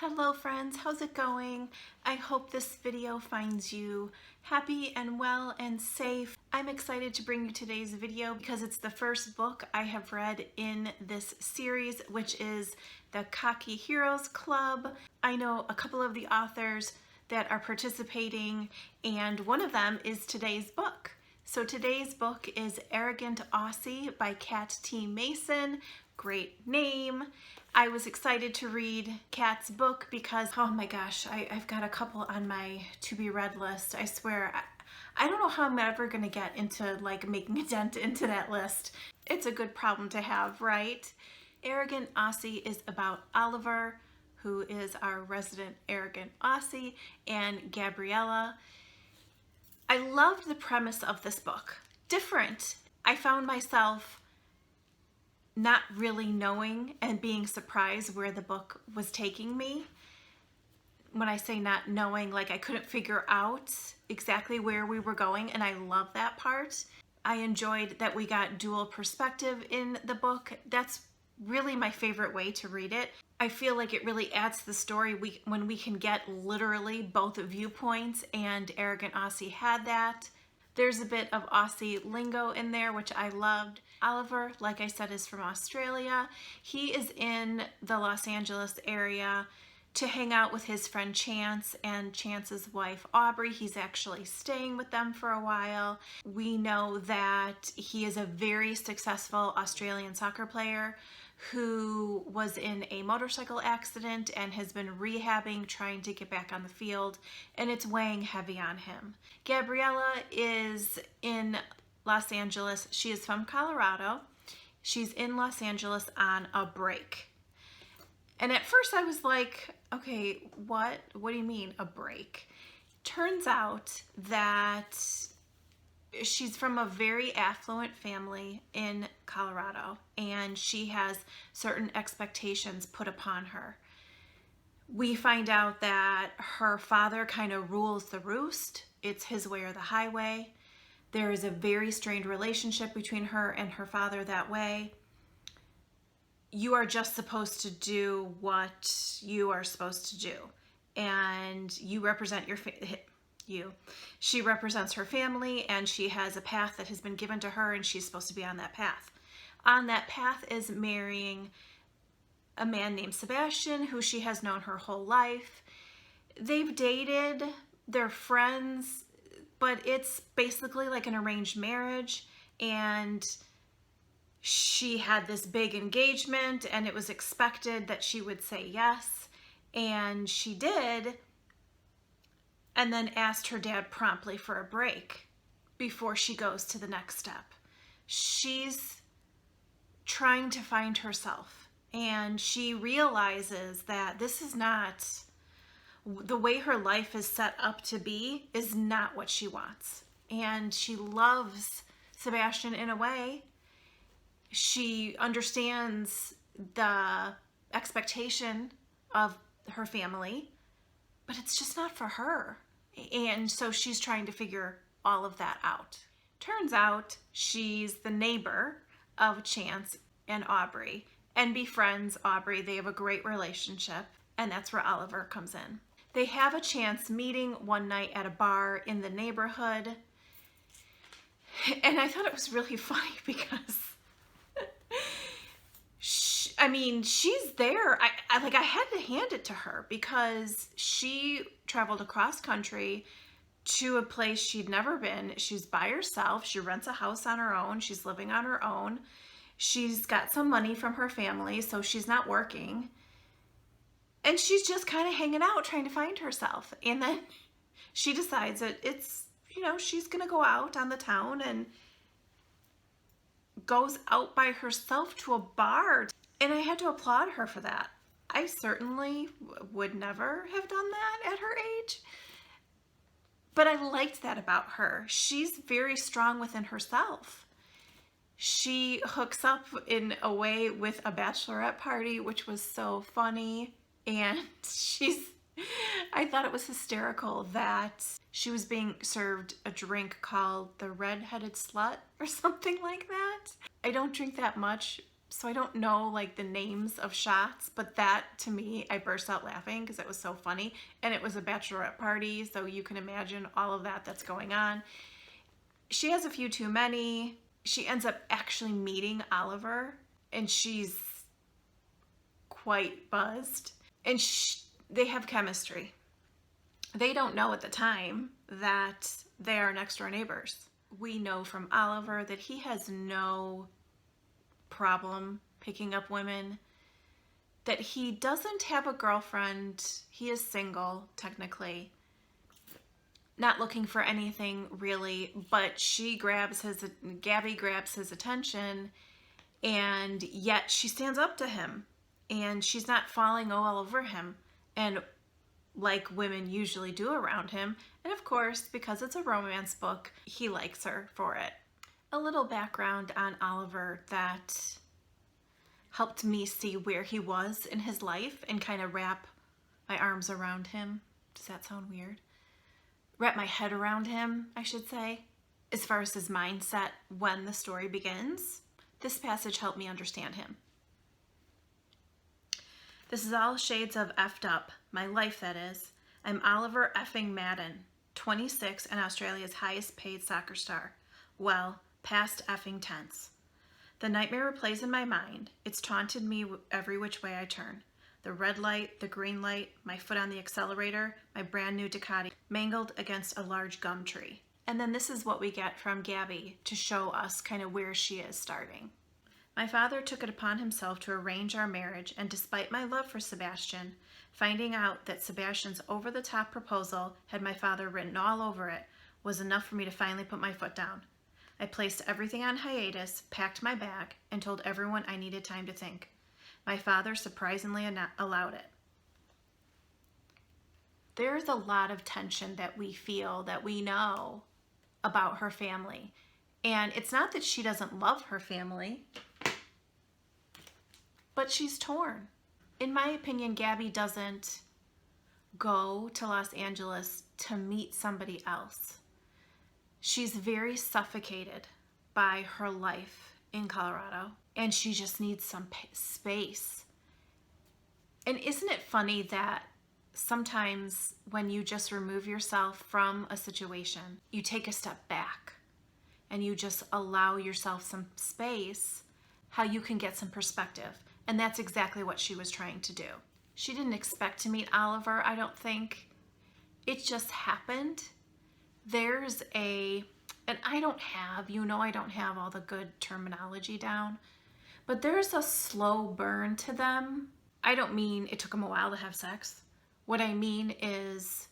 Hello friends, how's it going? I hope this video finds you happy and well and safe. I'm excited to bring you today's video because it's the first book I have read in this series, which is the Cocky Heroes Club. I know a couple of the authors that are participating, and one of them is today's book. So today's book is Arrogant Aussie by Kat T. Masen. Great name. I was excited to read Kat's book because, oh my gosh, I've got a couple on my to-be read list. I swear, I don't know how I'm ever going to get into like making a dent into that list. It's a good problem to have, right? Arrogant Aussie is about Oliver, who is our resident arrogant Aussie, and Gabriella. I loved the premise of this book. Different. I found myself not really knowing and being surprised where the book was taking me. When I say not knowing, like I couldn't figure out exactly where we were going, and I love that part. I enjoyed that we got dual perspective in the book. That's really my favorite way to read it. I feel like it really adds to the story when we can get literally both viewpoints, and Arrogant Aussie had that. There's a bit of Aussie lingo in there, which I loved. Oliver, like I said, is from Australia. He is in the Los Angeles area to hang out with his friend Chance and Chance's wife Aubrey. He's actually staying with them for a while. We know that he is a very successful Australian soccer player who was in a motorcycle accident and has been rehabbing, trying to get back on the field, and it's weighing heavy on him. Gabriella is in Los Angeles. She is from Colorado. She's in Los Angeles on a break. And at first I was like, okay, what do you mean a break? Turns out that she's from a very affluent family in Colorado, and she has certain expectations put upon her. We find out that her father kind of rules the roost. It's his way or the highway. There is a very strained relationship between her and her father that way. You are just supposed to do what you are supposed to do, and you represent she represents her family, and she has a path that has been given to her, and she's supposed to be on that path. On that path is marrying a man named Sebastian, who she has known her whole life. They've dated, they're friends, but it's basically like an arranged marriage, and she had this big engagement, and it was expected that she would say yes, and she did, and then asked her dad promptly for a break before she goes to the next step. She's trying to find herself, and she realizes that this is not, the way her life is set up to be is not what she wants. And she loves Sebastian in a way. She understands the expectation of her family, but it's just not for her. And so she's trying to figure all of that out. Turns out she's the neighbor of Chance and Aubrey and befriends Aubrey. They have a great relationship, and that's where Oliver comes in. They have a chance meeting one night at a bar in the neighborhood, and I thought it was really funny because she's there. I had to hand it to her because she traveled across country to a place she'd never been. She's by herself. She rents a house on her own. She's living on her own. She's got some money from her family, so she's not working. And she's just kind of hanging out, trying to find herself. And then she decides that she's going to go out on the town and goes out by herself to a bar. And I had to applaud her for that. I certainly would never have done that at her age. But I liked that about her. She's very strong within herself. She hooks up in a way with a bachelorette party, which was so funny. And I thought it was hysterical that she was being served a drink called the Red-Headed Slut or something like that. I don't drink that much, so I don't know like the names of shots, but that to me, I burst out laughing because it was so funny. And it was a bachelorette party, so you can imagine all of that that's going on. She has a few too many. She ends up actually meeting Oliver, and she's quite buzzed. And they have chemistry. They don't know at the time that they are next door neighbors. We know from Oliver that he has no problem picking up women, that he doesn't have a girlfriend. He is single, technically. Not looking for anything really, but Gabby grabs his attention, and yet she stands up to him, and she's not falling all over him, and like women usually do around him. And of course, because it's a romance book, he likes her for it. A little background on Oliver that helped me see where he was in his life and kind of wrap my arms around him. Does that sound weird? Wrap my head around him, I should say, as far as his mindset when the story begins. This passage helped me understand him. This is all shades of effed up. My life, that is. I'm Oliver effing Madden, 26 and Australia's highest paid soccer star. Well, past effing tense. The nightmare replays in my mind. It's taunted me every which way I turn. The red light, the green light, my foot on the accelerator, my brand new Ducati, mangled against a large gum tree. And then this is what we get from Gabby to show us kind of where she is starting. My father took it upon himself to arrange our marriage, and despite my love for Sebastian, finding out that Sebastian's over-the-top proposal had my father written all over it was enough for me to finally put my foot down. I placed everything on hiatus, packed my bag, and told everyone I needed time to think. My father surprisingly allowed it. There's a lot of tension that we feel, that we know about her family. And it's not that she doesn't love her family, but she's torn. In my opinion, Gabby doesn't go to Los Angeles to meet somebody else. She's very suffocated by her life in Colorado, and she just needs some space. And isn't it funny that sometimes when you just remove yourself from a situation, you take a step back and you just allow yourself some space, how you can get some perspective. And that's exactly what she was trying to do. She didn't expect to meet Oliver, I don't think. It just happened. There's and I don't have all the good terminology down, but there's a slow burn to them. I don't mean it took them a while to have sex. What I mean is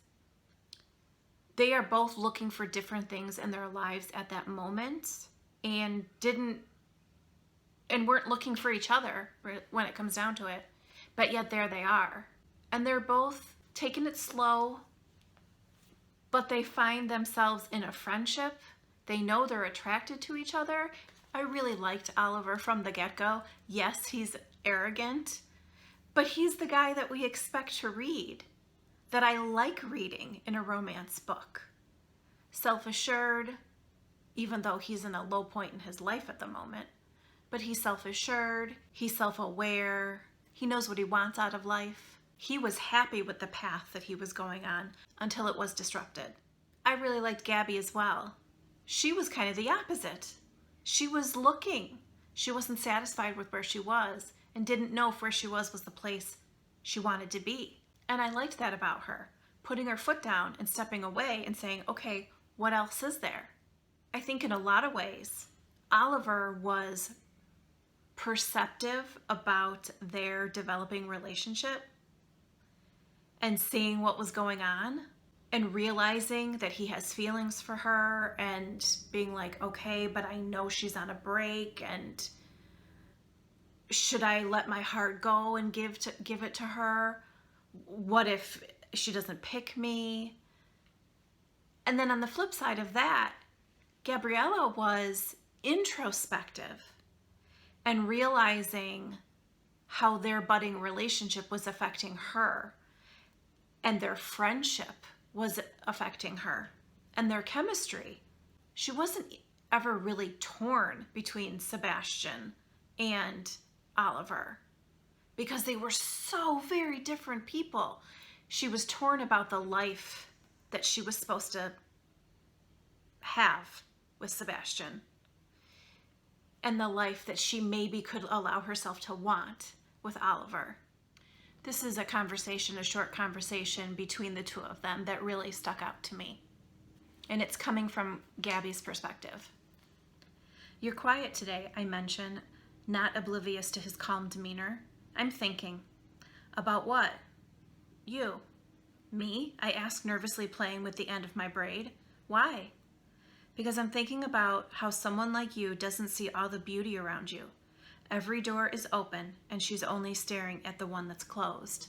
they are both looking for different things in their lives at that moment and weren't looking for each other when it comes down to it. But yet there they are. And they're both taking it slow, but they find themselves in a friendship. They know they're attracted to each other. I really liked Oliver from the get-go. Yes, he's arrogant, but he's the guy that we expect to read, that I like reading in a romance book. Self-assured, even though he's in a low point in his life at the moment, but he's self-assured, he's self-aware, he knows what he wants out of life. He was happy with the path that he was going on until it was disrupted. I really liked Gabby as well. She was kind of the opposite. She was looking. She wasn't satisfied with where she was and didn't know if where she was the place she wanted to be. And I liked that about her, putting her foot down and stepping away and saying, okay, what else is there? I think in a lot of ways, Oliver was perceptive about their developing relationship and seeing what was going on and realizing that he has feelings for her and being like, okay, but I know she's on a break, and should I let my heart go and give it to her? What if she doesn't pick me? And then on the flip side of that, Gabriella was introspective and realizing how their budding relationship was affecting her. and their friendship was affecting her and their chemistry. She wasn't ever really torn between Sebastian and Oliver because they were so very different people. She was torn about the life that she was supposed to have with Sebastian and the life that she maybe could allow herself to want with Oliver. This is a conversation, a short conversation between the two of them that really stuck out to me. And it's coming from Gabby's perspective. "You're quiet today," I mention, not oblivious to his calm demeanor. "I'm thinking." "About what?" "You." "Me?" I ask, nervously playing with the end of my braid. "Why?" "Because I'm thinking about how someone like you doesn't see all the beauty around you. Every door is open, and she's only staring at the one that's closed."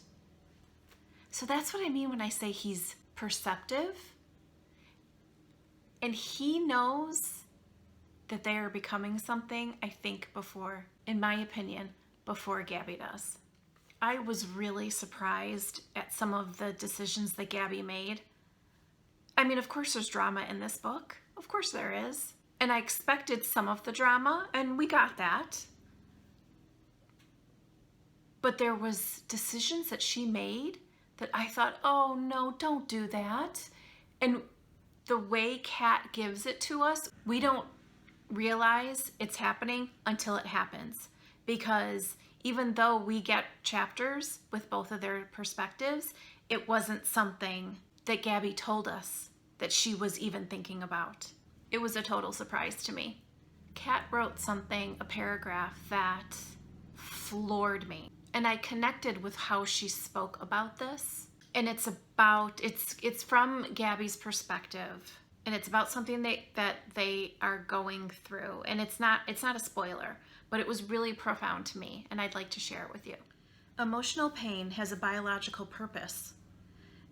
So that's what I mean when I say he's perceptive. And he knows that they are becoming something, I think, before, in my opinion, before Gabby does. I was really surprised at some of the decisions that Gabby made. I mean, of course there's drama in this book. Of course there is. And I expected some of the drama, and we got that. But there was decisions that she made that I thought, oh no, don't do that. And the way Kat gives it to us, we don't realize it's happening until it happens. Because even though we get chapters with both of their perspectives, it wasn't something that Gabby told us that she was even thinking about. It was a total surprise to me. Kat wrote something, a paragraph that floored me. And I connected with how she spoke about this. And it's from Gabby's perspective. And it's about something that they are going through. And it's not a spoiler, but it was really profound to me, and I'd like to share it with you. "Emotional pain has a biological purpose.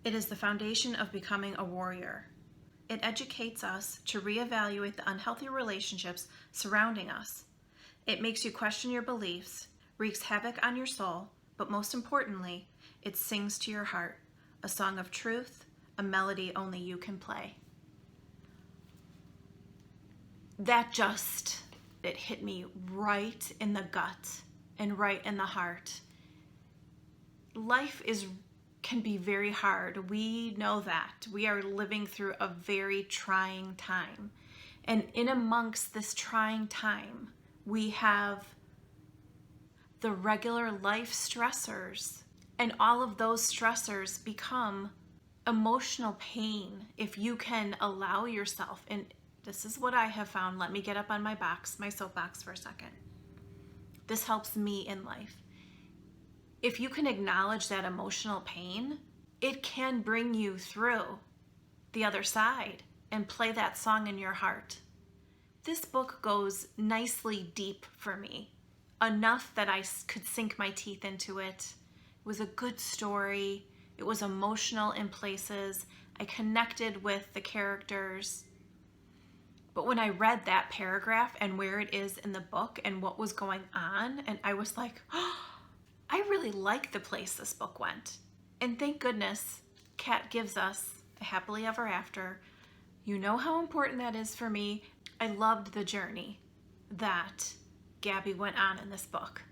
It is the foundation of becoming a warrior. It educates us to reevaluate the unhealthy relationships surrounding us. It makes you question your beliefs, wreaks havoc on your soul, but most importantly, it sings to your heart, a song of truth, a melody only you can play." It hit me right in the gut and right in the heart. Life can be very hard. We know that. We are living through a very trying time. And in amongst this trying time, we have the regular life stressors. And all of those stressors become emotional pain if you can allow yourself. And this is what I have found. Let me get up on my soapbox for a second. This helps me in life. If you can acknowledge that emotional pain, it can bring you through the other side and play that song in your heart. This book goes nicely deep for me, enough that I could sink my teeth into it. It was a good story. It was emotional in places. I connected with the characters. But when I read that paragraph and where it is in the book and what was going on, and I was like, oh, I really like the place this book went. And thank goodness Kat gives us a happily ever after. You know how important that is for me. I loved the journey that Gabby went on in this book.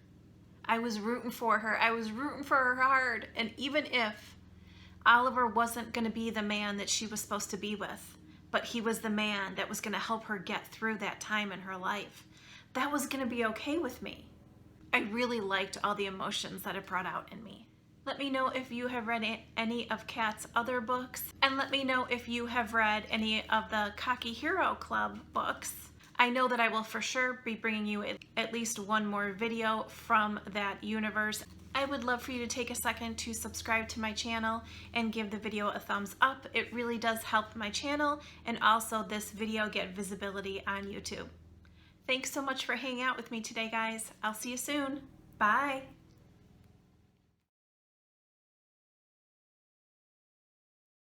I was rooting for her. I was rooting for her hard. And even if Oliver wasn't going to be the man that she was supposed to be with, but he was the man that was going to help her get through that time in her life, that was going to be okay with me. I really liked all the emotions that it brought out in me. Let me know if you have read any of Kat's other books, and let me know if you have read any of the Cocky Hero Club books. I know that I will for sure be bringing you at least one more video from that universe. I would love for you to take a second to subscribe to my channel and give the video a thumbs up. It really does help my channel and also this video get visibility on YouTube. Thanks so much for hanging out with me today, guys. I'll see you soon. Bye.